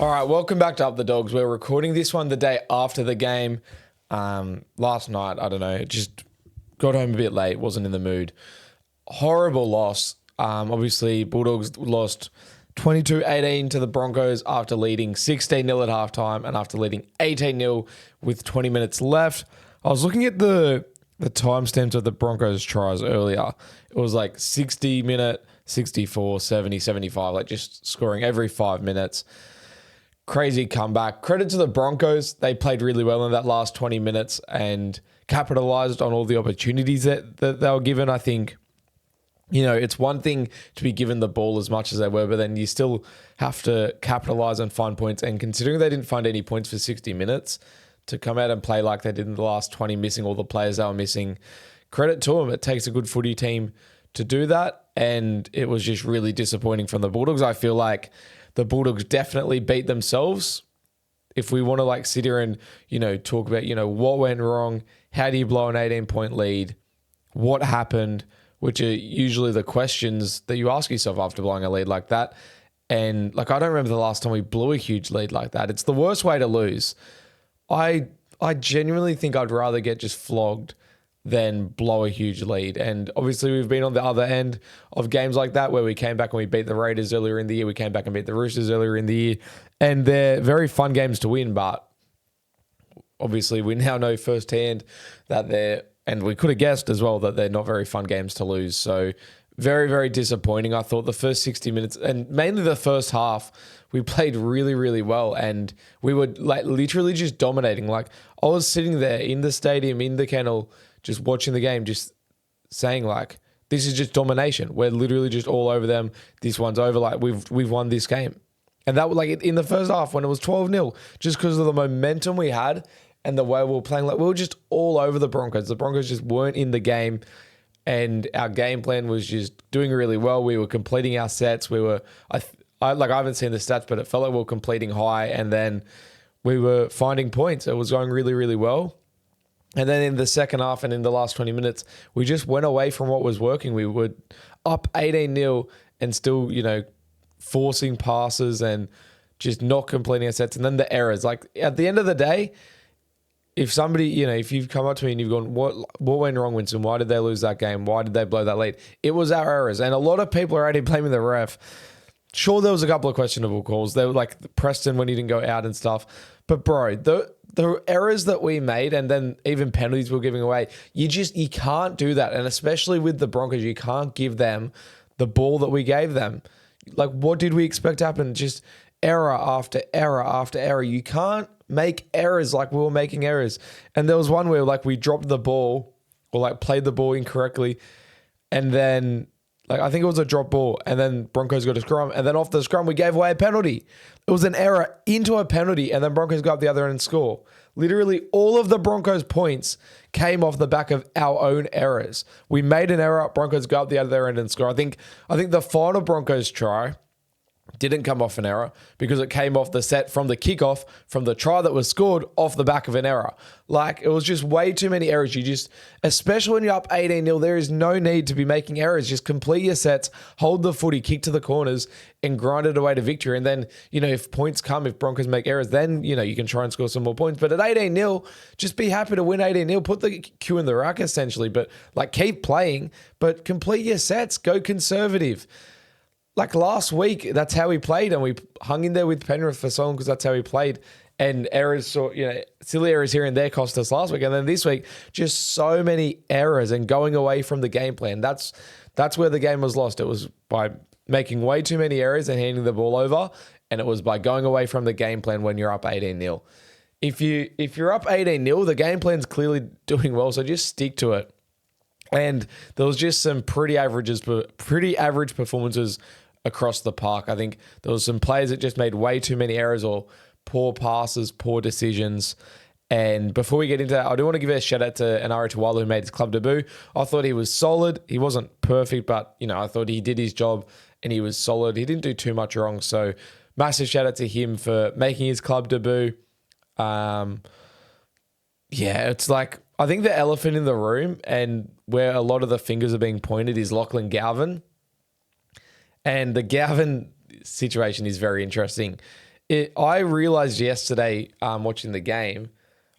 All right, welcome back to Up the Dogs. We're recording this one the day after the game. Last night, I don't know, just got home a bit late, wasn't in the mood. Horrible loss. Obviously, Bulldogs lost 22-18 to the Broncos after leading 16-0 at halftime and after leading 18-0 with 20 minutes left. I was looking at the timestamps of the Broncos tries earlier. It was like 60-minute, 64, 70, 75, like just scoring every 5 minutes. Crazy comeback. Credit to the Broncos. They played really well in that last 20 minutes and capitalized on all the opportunities that they were given. I think, it's one thing to be given the ball as much as they were, but then you still have to capitalize and find points. And considering they didn't find any points for 60 minutes, to come out and play like they did in the last 20, missing all the players they were missing, credit to them. It takes a good footy team to do that. And it was just really disappointing from the Bulldogs. I feel like the Bulldogs definitely beat themselves. If we want to sit here and, talk about, what went wrong, how do you blow an 18-point lead, what happened, which are usually the questions that you ask yourself after blowing a lead like that. And I don't remember the last time we blew a huge lead like that. It's the worst way to lose. I genuinely think I'd rather get just flogged than blow a huge lead. And obviously we've been on the other end of games like that where we came back and we beat the Raiders earlier in the year. We came back and beat the Roosters earlier in the year. And they're very fun games to win, but obviously we now know firsthand that and we could have guessed as well that they're not very fun games to lose. So very, very disappointing. I thought the first 60 minutes and mainly the first half, we played really, really well. And we were literally just dominating. I was sitting there in the stadium, in the kennel, just watching the game, just saying this is just domination. We're literally just all over them. This one's over. We've won this game. And that in the first half when it was 12-0, just because of the momentum we had and the way we were playing, we were just all over the Broncos. The Broncos just weren't in the game. And our game plan was just doing really well. We were completing our sets. I haven't seen the stats, but it felt like we were completing high. And then we were finding points. It was going really, really well. And then in the second half and in the last 20 minutes, we just went away from what was working. We were up 18-0 and still, forcing passes and just not completing our sets. And then the errors. At the end of the day, if somebody, if you've come up to me and you've gone, what went wrong, Winston? Why did they lose that game? Why did they blow that lead? It was our errors. And a lot of people are already blaming the ref. Sure, there was a couple of questionable calls. They were Preston when he didn't go out and stuff. But bro, the errors that we made and then even penalties we're giving away, you can't do that. And especially with the Broncos, you can't give them the ball that we gave them. What did we expect to happen? Just error after error after error. You can't make errors like we were making errors. And there was one where we dropped the ball or played the ball incorrectly. And then I think it was a drop ball and then Broncos got a scrum. And then off the scrum, we gave away a penalty. It was an error into a penalty and then Broncos go up the other end and score. Literally all of the Broncos points came off the back of our own errors. We made an error, Broncos go up the other end and score. I think the final Broncos try didn't come off an error because it came off the set from the kickoff from the try that was scored off the back of an error. It was just way too many errors. Especially when you're up 18-0, there is no need to be making errors. Just complete your sets, hold the footy, kick to the corners and grind it away to victory. And then, if points come, if Broncos make errors, then, you can try and score some more points. But at 18-0, just be happy to win 18-0. Put the Q in the rack essentially, but keep playing, but complete your sets, go conservative. Last week, that's how we played, and we hung in there with Penrith for so long because that's how we played. And errors, silly errors here and there cost us last week. And then this week, just so many errors and going away from the game plan. That's where the game was lost. It was by making way too many errors and handing the ball over, and it was by going away from the game plan when you're up 18-0. If you're up 18-0, the game plan's clearly doing well, so just stick to it. And there was just some pretty average performances across the park. I think there was some players that just made way too many errors or poor passes, poor decisions. And before we get into that, I do want to give a shout out to Anara Tawala who made his club debut. I thought he was solid. He wasn't perfect, but I thought he did his job and he was solid. He didn't do too much wrong. So massive shout out to him for making his club debut. It's I think the elephant in the room and where a lot of the fingers are being pointed is Lachlan Galvin. And the Galvin situation is very interesting. I realized yesterday, watching the game,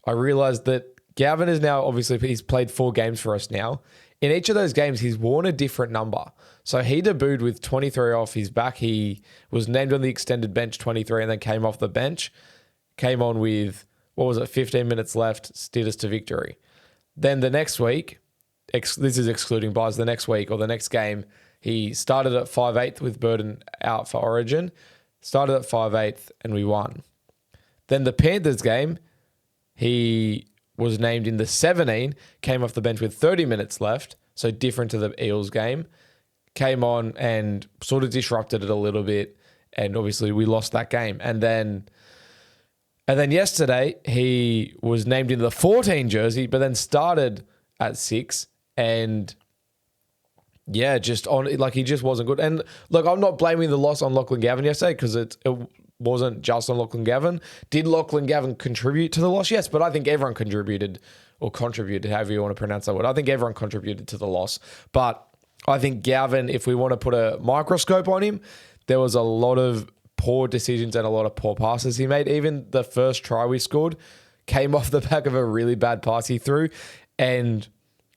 I realized that Galvin is now, obviously, he's played 4 games for us now. In each of those games, he's worn a different number. So he debuted with 23 off his back. He was named on the extended bench 23 and then came off the bench. Came on with, 15 minutes left, steered us to victory. Then the next week, this is excluding buys, the next week or the next game, he started at 5/8 with Burton out for Origin. Started at 5/8 and we won. Then the Panthers game, he was named in the 17, came off the bench with 30 minutes left, so different to the Eels game. Came on and sort of disrupted it a little bit, and obviously we lost that game. And then yesterday, he was named in the 14 jersey, but then started at 6, and yeah, he just wasn't good. And look, I'm not blaming the loss on Lachlan Galvin yesterday because it wasn't just on Lachlan Galvin. Did Lachlan Galvin contribute to the loss? Yes, but I think everyone contributed, however you want to pronounce that word. I think everyone contributed to the loss. But I think Galvin, if we want to put a microscope on him, there was a lot of poor decisions and a lot of poor passes he made. Even the first try we scored came off the back of a really bad pass he threw. And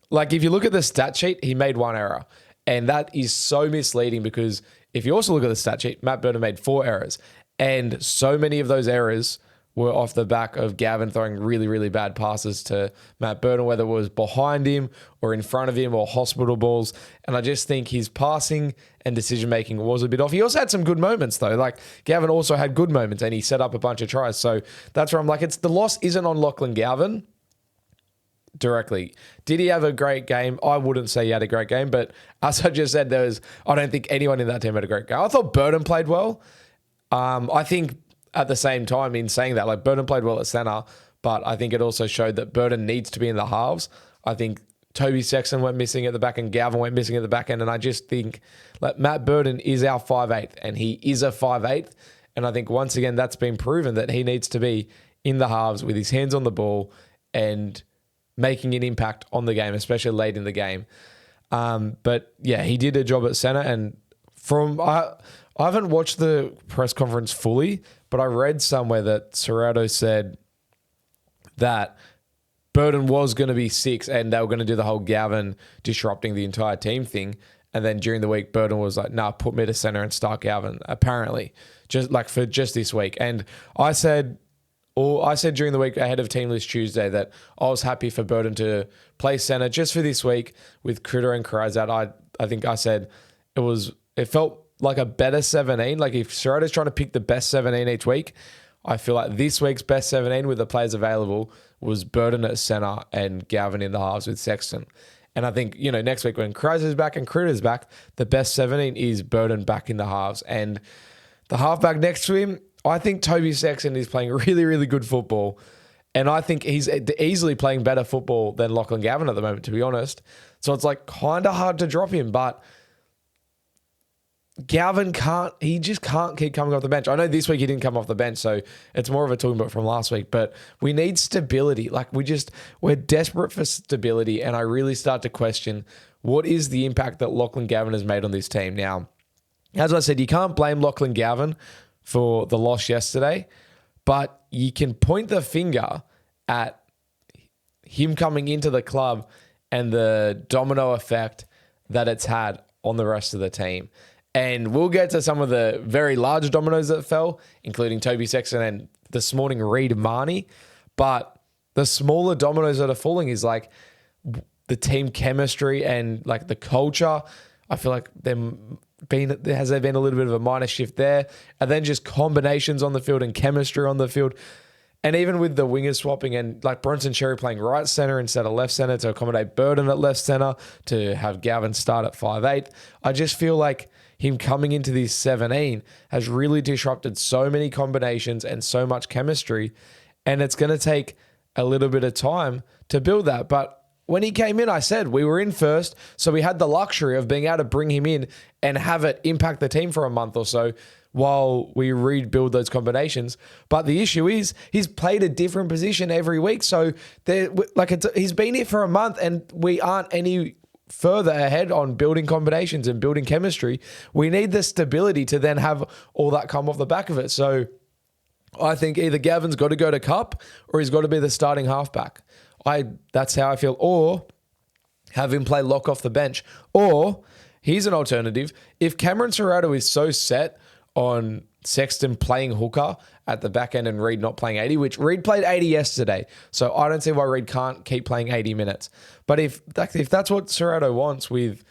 like, if you look at the stat sheet, he made 1 error. And that is so misleading because if you also look at the stat sheet, Matt Burton made 4 errors. And so many of those errors were off the back of Galvin throwing really, really bad passes to Matt Burton, whether it was behind him or in front of him or hospital balls. And I just think his passing and decision-making was a bit off. He also had some good moments, though. Like, Galvin also had good moments and he set up a bunch of tries. So that's where I'm like, the loss isn't on Lachlan Galvin directly. Did he have a great game? I wouldn't say he had a great game, but as I just said, I don't think anyone in that team had a great game. I thought Burton played well. I think at the same time, in saying that, like, Burton played well at centre, but I think it also showed that Burton needs to be in the halves. I think Toby Sexton went missing at the back and Galvin went missing at the back end, and I just think like Matt Burton is our 5/8 and he is a 5/8, and I think once again that's been proven that he needs to be in the halves with his hands on the ball and making an impact on the game, especially late in the game. But yeah, he did a job at centre, and I haven't watched the press conference fully, but I read somewhere that Serrato said that Burton was going to be 6 and they were going to do the whole Galvin disrupting the entire team thing. And then during the week, Burton was like, nah, put me to centre and start Galvin, apparently, just this week. And I said during the week ahead of Team List Tuesday that I was happy for Burton to play centre just for this week with Critter and Karaz out. I think I said it felt like a better 17. Like, if Serrato's trying to pick the best 17 each week, I feel like this week's best 17 with the players available was Burton at centre and Galvin in the halves with Sexton. And I think, next week when Karaz is back and Critter's back, the best 17 is Burton back in the halves. And the halfback next to him, I think Toby Sexton is playing really, really good football. And I think he's easily playing better football than Lachlan Galvin at the moment, to be honest. So it's like kind of hard to drop him, but Galvin just can't keep coming off the bench. I know this week he didn't come off the bench, so it's more of a talking about from last week, but we need stability. Like, we're desperate for stability, and I really start to question what is the impact that Lachlan Galvin has made on this team. Now, as I said, you can't blame Lachlan Galvin for the loss yesterday, but you can point the finger at him coming into the club and the domino effect that it's had on the rest of the team. And we'll get to some of the very large dominoes that fell, including Toby Sexton and this morning Reid Mahoney. But the smaller dominoes that are falling is like the team chemistry and like the culture. I feel like there has been a little bit of a minor shift there. And then just combinations on the field and chemistry on the field. And even with the wingers swapping and like Bronson Cherry playing right centre instead of left centre to accommodate Burton at left centre, to have Galvin start at 5'8", I just feel like him coming into this 17 has really disrupted so many combinations and so much chemistry. And it's going to take a little bit of time to build that. But when he came in, I said we were in first, so we had the luxury of being able to bring him in and have it impact the team for a month or so while we rebuild those combinations. But the issue is he's played a different position every week. So he's been here for a month and we aren't any further ahead on building combinations and building chemistry. We need the stability to then have all that come off the back of it. So I think either Gavin's got to go to Cup or he's got to be the starting halfback. That's how I feel. Or have him play lock off the bench. Or here's an alternative. If Cameron Cirrado is so set on Sexton playing hooker at the back end and Reid not playing 80, which Reid played 80 yesterday. So I don't see why Reid can't keep playing 80 minutes. But if that's what Cirrado wants with,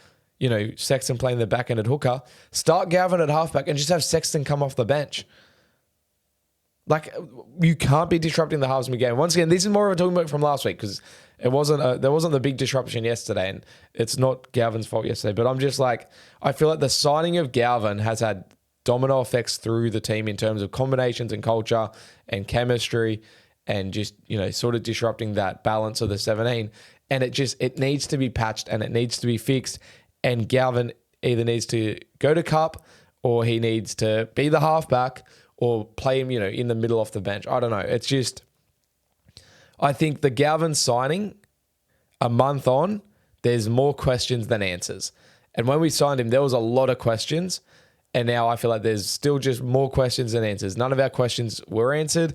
Sexton playing the back end at hooker, start Galvin at halfback and just have Sexton come off the bench. Like, you can't be disrupting the halves game. Once again, this is more of a talking about from last week because there wasn't the big disruption yesterday, and it's not Galvin's fault yesterday. But I'm just like, I feel like the signing of Galvin has had domino effects through the team in terms of combinations and culture and chemistry and just, sort of disrupting that balance of the 17. And it needs to be patched and it needs to be fixed. And Galvin either needs to go to Cup or he needs to be the halfback or play him, in the middle off the bench. I don't know. It's just, I think the Galvin signing a month on, there's more questions than answers. And when we signed him, there was a lot of questions. And now I feel like there's still just more questions than answers. None of our questions were answered.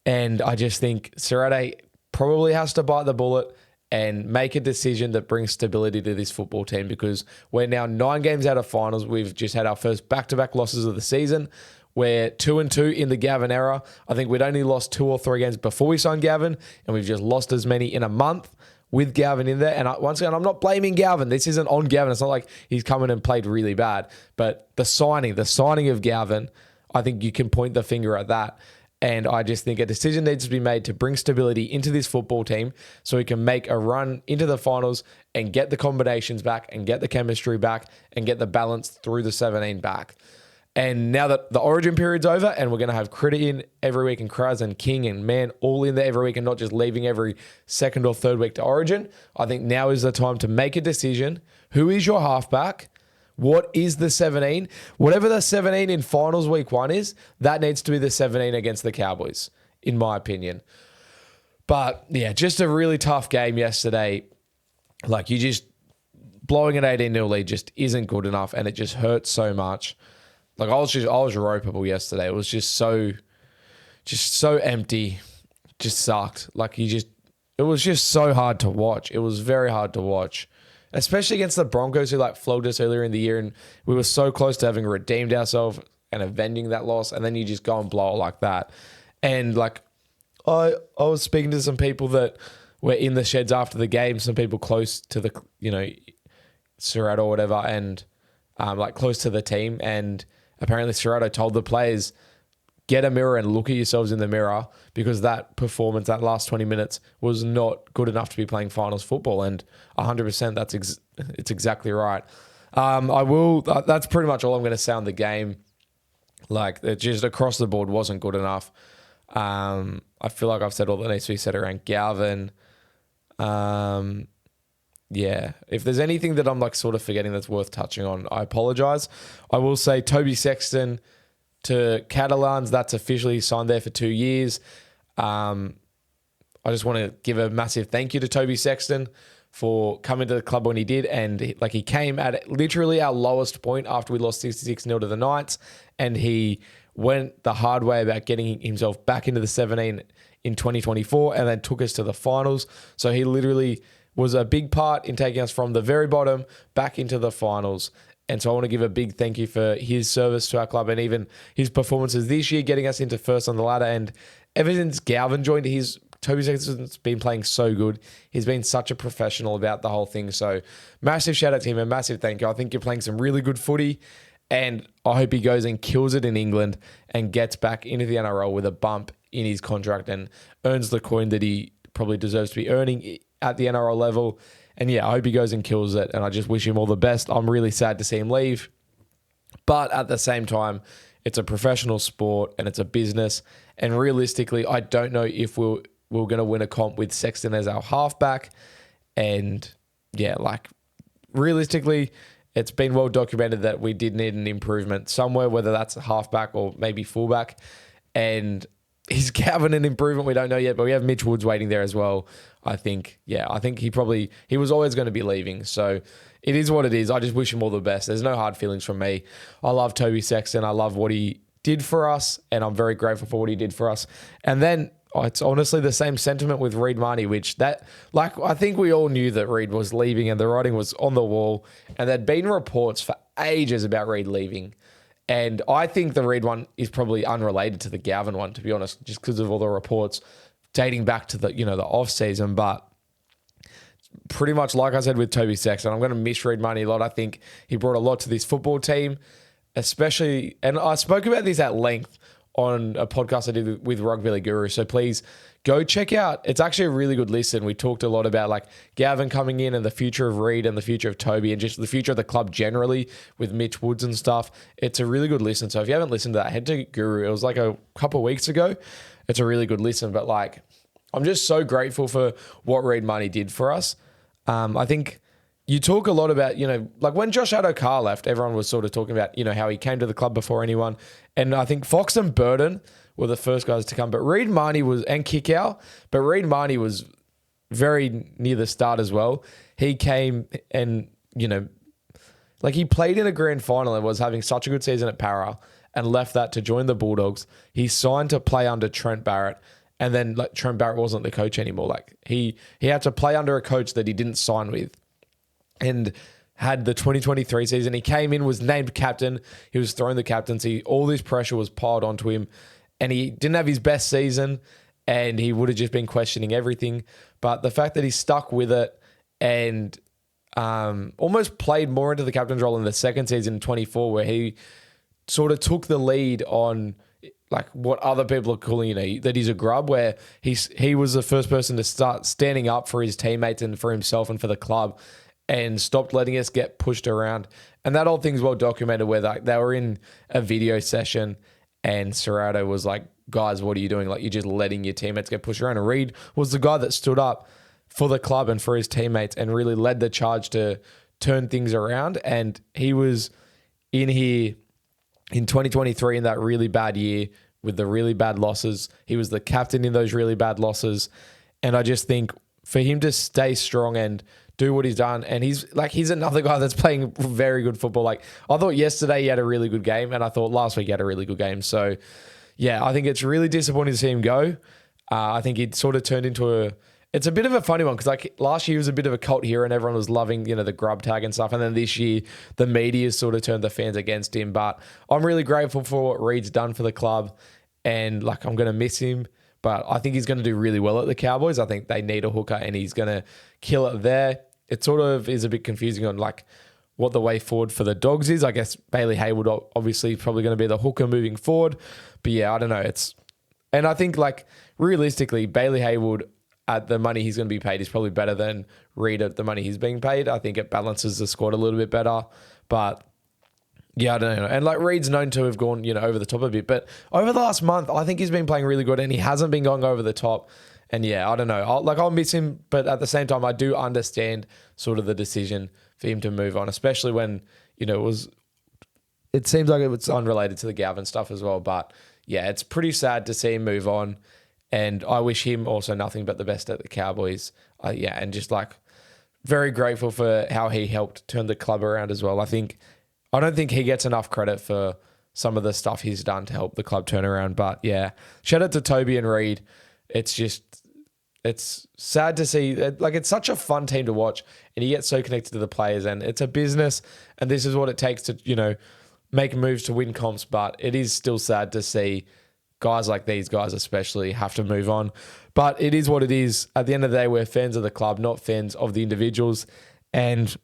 And I just think Cirrado probably has to bite the bullet and make a decision that brings stability to this football team because we're now 9 games out of finals. We've just had our first back-to-back losses of the season. We're 2-2 in the Gavin era. I think we'd only lost 2 or 3 games before we signed Gavin, and we've just lost as many in a month with Gavin in there. And once again, I'm not blaming Gavin. This isn't on Gavin. It's not like he's come in and played really bad. But the signing of Gavin, I think you can point the finger at that. And I just think a decision needs to be made to bring stability into this football team so we can make a run into the finals and get the combinations back and get the chemistry back and get the balance through the 17 back. And now that the origin period's over and we're going to have Critter in every week and Kraz and King and Man all in there every week and not just leaving every second or third week to origin, I think now is the time to make a decision. Who is your halfback? What is the 17? Whatever the 17 in finals week 1 is, that needs to be the 17 against the Cowboys, in my opinion. But yeah, just a really tough game yesterday. Like, you just blowing an 18-0 lead just isn't good enough and it just hurts so much. Like, I was ropeable yesterday. It was just so empty. Just sucked. Like, it was just so hard to watch. It was very hard to watch. Especially against the Broncos who flogged us earlier in the year and we were so close to having redeemed ourselves and avenging that loss, and then you just go and blow it like that. And I was speaking to some people that were in the sheds after the game, some people close to the, Cirrado or whatever, and close to the team, and apparently Cirrado told the players, get a mirror and look at yourselves in the mirror because that performance, that last 20 minutes was not good enough to be playing finals football. And 100% it's exactly right. That's pretty much all I'm going to say on the game. Like, it just across the board wasn't good enough. I feel like I've said all that needs to be said around Galvin. Yeah, if there's anything that I'm sort of forgetting that's worth touching on, I apologize. I will say Toby Sexton to Catalans, that's officially signed there for 2 years. I just want to give a massive thank you to Toby Sexton for coming to the club when he did. And he came at literally our lowest point after we lost 66-0 to the Knights. And he went the hard way about getting himself back into the 17 in 2024 and then took us to the finals. So he literally was a big part in taking us from the very bottom back into the finals. And so I want to give a big thank you for his service to our club and even his performances this year, getting us into first on the ladder. And ever since Galvin joined, Toby Sexton's been playing so good. He's been such a professional about the whole thing. So massive shout out to him and massive thank you. I think you're playing some really good footy. And I hope he goes and kills it in England and gets back into the NRL with a bump in his contract and earns the coin that he probably deserves to be earning at the NRL level. And yeah, I hope he goes and kills it. And I just wish him all the best. I'm really sad to see him leave. But at the same time, it's a professional sport and it's a business. And realistically, I don't know if we're going to win a comp with Sexton as our halfback. And yeah, realistically, it's been well documented that we did need an improvement somewhere, whether that's a halfback or maybe fullback. And is Galvin an improvement? We don't know yet, but we have Mitch Woods waiting there as well. I think he was always going to be leaving. So it is what it is. I just wish him all the best. There's no hard feelings from me. I love Toby Sexton. I love what he did for us, and I'm very grateful for what he did for us. And then it's honestly the same sentiment with Reed Mahoney, I think we all knew that Reed was leaving and the writing was on the wall, and there'd been reports for ages about Reed leaving. And I think the Reed one is probably unrelated to the Galvin one, to be honest, just because of all the reports dating back to the off season. But pretty much like I said with Toby Sexton, I'm going to miss Reed Mahoney a lot. I think he brought a lot to this football team, especially, and I spoke about this at length on a podcast I did with Rugby Guru. So please go check out. It's actually a really good listen. We talked a lot about like Galvin coming in and the future of Reed and the future of Toby and just the future of the club generally with Mitch Woods and stuff. It's a really good listen. So if you haven't listened to that, head to Guru. It was like a couple of weeks ago. It's a really good listen. But like, I'm just so grateful for what Reed Mahoney did for us. I think you talk a lot about, like when Josh Addo-Carr left, everyone was sort of talking about, how he came to the club before anyone. And I think Fox and Burton were the first guys to come. But Reed Mahoney and Kickow, but Reed Mahoney was very near the start as well. He came and, like he played in a grand final and was having such a good season at Para and left that to join the Bulldogs. He signed to play under Trent Barrett. And then like Trent Barrett wasn't the coach anymore. Like he had to play under a coach that he didn't sign with. And had the 2023 season. He came in, was named captain. He was thrown the captaincy. All this pressure was piled onto him. And he didn't have his best season. And he would have just been questioning everything. But the fact that he stuck with it and almost played more into the captain's role in the second season in 24, where he sort of took the lead on like what other people are calling, that he's a grub, where he was the first person to start standing up for his teammates and for himself and for the club, and stopped letting us get pushed around. And that whole thing's well documented, where they were in a video session and Serrato was like, guys, what are you doing? Like, you're just letting your teammates get pushed around. And Reed was the guy that stood up for the club and for his teammates and really led the charge to turn things around. And he was in here in 2023 in that really bad year with the really bad losses. He was the captain in those really bad losses. And I just think for him to stay strong and do what he's done, and he's another guy that's playing very good football. Like, I thought yesterday he had a really good game, and I thought last week he had a really good game. So, yeah, I think it's really disappointing to see him go. I think it sort of turned into it's a bit of a funny one, because like last year he was a bit of a cult hero and everyone was loving, the grub tag and stuff. And then this year the media sort of turned the fans against him. But I'm really grateful for what Reed's done for the club, and like I'm going to miss him. But I think he's going to do really well at the Cowboys. I think they need a hooker and he's going to kill it there. It sort of is a bit confusing on like what the way forward for the Dogs is. I guess Bailey Haywood obviously probably going to be the hooker moving forward. But yeah, I don't know. And I think like realistically, Bailey Haywood at the money he's going to be paid is probably better than Reed at the money he's being paid. I think it balances the squad a little bit better. But yeah, I don't know. And like Reed's known to have gone, over the top a bit. But over the last month, I think he's been playing really good and he hasn't been going over the top. And yeah, I don't know. I'll miss him. But at the same time, I do understand sort of the decision for him to move on, especially when, it seems like it was unrelated to the Galvin stuff as well. But yeah, it's pretty sad to see him move on. And I wish him also nothing but the best at the Cowboys. And just like very grateful for how he helped turn the club around as well. I don't think he gets enough credit for some of the stuff he's done to help the club turn around. But yeah, shout out to Toby and Reed. It's sad to see. Like, it's such a fun team to watch, and you get so connected to the players, and it's a business, and this is what it takes to, make moves to win comps. But it is still sad to see guys like these guys especially have to move on. But it is what it is. At the end of the day, we're fans of the club, not fans of the individuals, and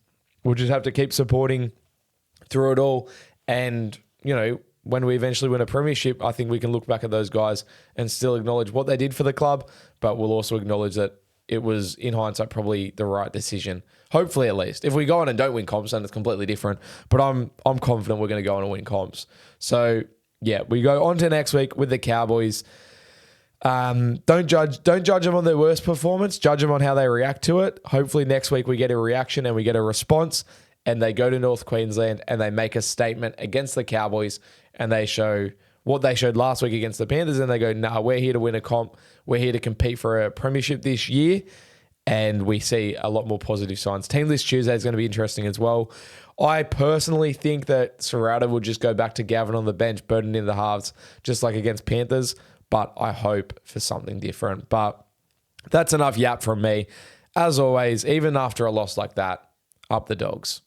we'll just have to keep supporting through it all. And, when we eventually win a premiership, I think we can look back at those guys and still acknowledge what they did for the club, but we'll also acknowledge that it was, in hindsight, probably the right decision. Hopefully, at least. If we go on and don't win comps, then it's completely different. But I'm confident we're going to go on and win comps. So, yeah, we go on to next week with the Cowboys. Don't judge them on their worst performance. Judge them on how they react to it. Hopefully, next week we get a reaction and we get a response, and they go to North Queensland and they make a statement against the Cowboys, and they show what they showed last week against the Panthers, and they go, nah, we're here to win a comp. We're here to compete for a premiership this year, and we see a lot more positive signs. Team List Tuesday is going to be interesting as well. I personally think that Serrata will just go back to Gavin on the bench, burden in the halves, just like against Panthers. But I hope for something different. But that's enough yap from me. As always, even after a loss like that, up the Dogs.